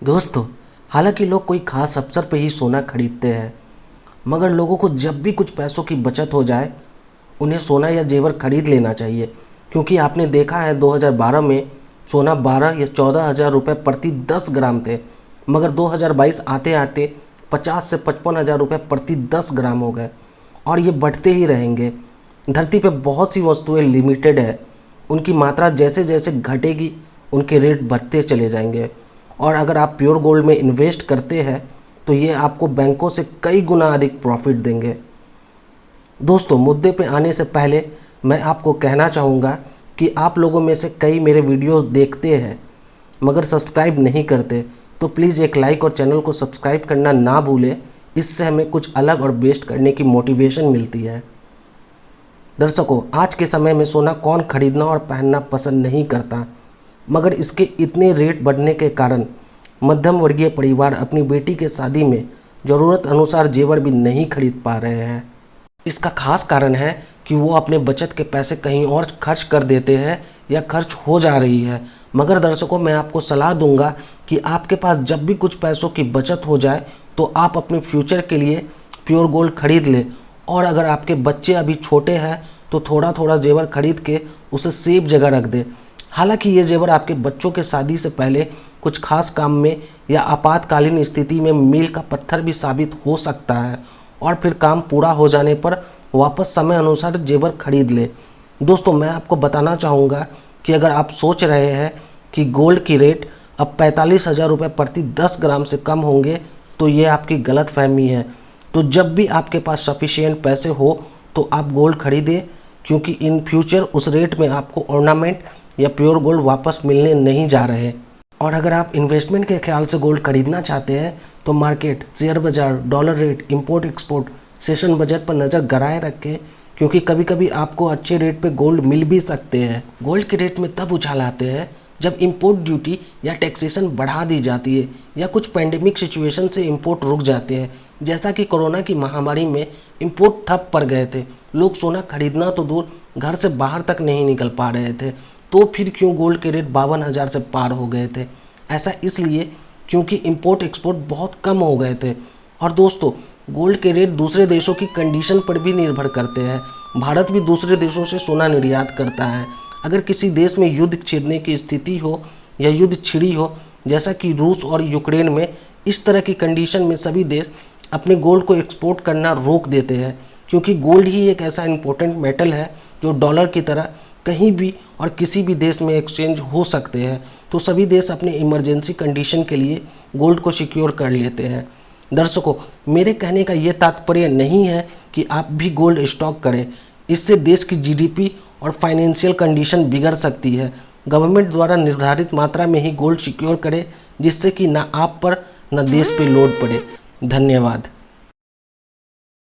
दोस्तों, हालांकि लोग कोई खास अवसर पे ही सोना खरीदते हैं, मगर लोगों को जब भी कुछ पैसों की बचत हो जाए उन्हें सोना या जेवर खरीद लेना चाहिए। क्योंकि आपने देखा है 2012 में सोना 12 या 14 हज़ार रुपये प्रति 10 ग्राम थे, मगर 2022 आते आते 50 से 55 हज़ार रुपये प्रति 10 ग्राम हो गए और ये बढ़ते ही रहेंगे। धरती पे बहुत सी वस्तुएं लिमिटेड है, उनकी मात्रा जैसे जैसे घटेगी उनके रेट बढ़ते चले जाएंगे। और अगर आप प्योर गोल्ड में इन्वेस्ट करते हैं तो ये आपको बैंकों से कई गुना अधिक प्रॉफिट देंगे। दोस्तों, मुद्दे पे आने से पहले मैं आपको कहना चाहूँगा कि आप लोगों में से कई मेरे वीडियोस देखते हैं मगर सब्सक्राइब नहीं करते, तो प्लीज़ एक लाइक और चैनल को सब्सक्राइब करना ना भूलें। इससे हमें कुछ अलग और बेस्ट करने की मोटिवेशन मिलती है। दर्शकों, आज के समय में सोना कौन खरीदना और पहनना पसंद नहीं करता, मगर इसके इतने रेट बढ़ने के कारण मध्यम वर्गीय परिवार अपनी बेटी के शादी में ज़रूरत अनुसार जेवर भी नहीं खरीद पा रहे हैं। इसका खास कारण है कि वो अपने बचत के पैसे कहीं और खर्च कर देते हैं या खर्च हो जा रही है। मगर दर्शकों, मैं आपको सलाह दूंगा कि आपके पास जब भी कुछ पैसों की बचत हो जाए तो आप अपने फ्यूचर के लिए प्योर गोल्ड खरीद लें। और अगर आपके बच्चे अभी छोटे हैं तो थोड़ा थोड़ा जेवर खरीद के उसे सेफ जगह रख दें। हालांकि ये जेवर आपके बच्चों के शादी से पहले कुछ खास काम में या आपातकालीन स्थिति में मील का पत्थर भी साबित हो सकता है और फिर काम पूरा हो जाने पर वापस समय अनुसार जेवर खरीद ले। दोस्तों, मैं आपको बताना चाहूँगा कि अगर आप सोच रहे हैं कि गोल्ड की रेट अब 45 हज़ार रुपये प्रति 10 ग्राम से कम होंगे तो ये आपकी गलत फहमी है। तो जब भी आपके पास सफिशिएंट पैसे हो तो आप गोल्ड खरीदें, क्योंकि इन फ्यूचर उस रेट में आपको ऑर्नामेंट या प्योर गोल्ड वापस मिलने नहीं जा रहे। और अगर आप इन्वेस्टमेंट के ख्याल से गोल्ड खरीदना चाहते हैं तो मार्केट, शेयर बाजार, dollar rate, import export, session budget पर नज़र गड़ाए रखें, क्योंकि कभी कभी आपको अच्छे रेट पे गोल्ड मिल भी सकते हैं। गोल्ड के रेट में तब उछाल आते हैं जब इंपोर्ट ड्यूटी या टैक्सेशन बढ़ा दी जाती है या कुछ पैंडेमिक सिचुएशन से इंपोर्ट रुक जाते हैं। जैसा कि कोरोना की महामारी में इंपोर्ट ठप पड़ गए थे, लोग सोना खरीदना तो दूर घर से बाहर तक नहीं निकल पा रहे थे, तो फिर क्यों गोल्ड के रेट 52 हज़ार से पार हो गए थे? ऐसा इसलिए क्योंकि इंपोर्ट एक्सपोर्ट बहुत कम हो गए थे। और दोस्तों, गोल्ड के रेट दूसरे देशों की कंडीशन पर भी निर्भर करते हैं। भारत भी दूसरे देशों से सोना निर्यात करता है। अगर किसी देश में युद्ध छिड़ने की स्थिति हो या युद्ध छिड़ी हो, जैसा कि रूस और यूक्रेन में, इस तरह की कंडीशन में सभी देश अपने गोल्ड को एक्सपोर्ट करना रोक देते हैं, क्योंकि गोल्ड ही एक ऐसा इंपॉर्टेंट मेटल है जो डॉलर की तरह कहीं भी और किसी भी देश में एक्सचेंज हो सकते हैं। तो सभी देश अपने इमरजेंसी कंडीशन के लिए गोल्ड को सिक्योर कर लेते हैं। दर्शकों, मेरे कहने का ये तात्पर्य नहीं है कि आप भी गोल्ड स्टॉक करें। इससे देश की जीडीपी और फाइनेंशियल कंडीशन बिगड़ सकती है। गवर्नमेंट द्वारा निर्धारित मात्रा में ही गोल्ड सिक्योर करें, जिससे कि ना आप पर न देश पे लोड पड़े। धन्यवाद।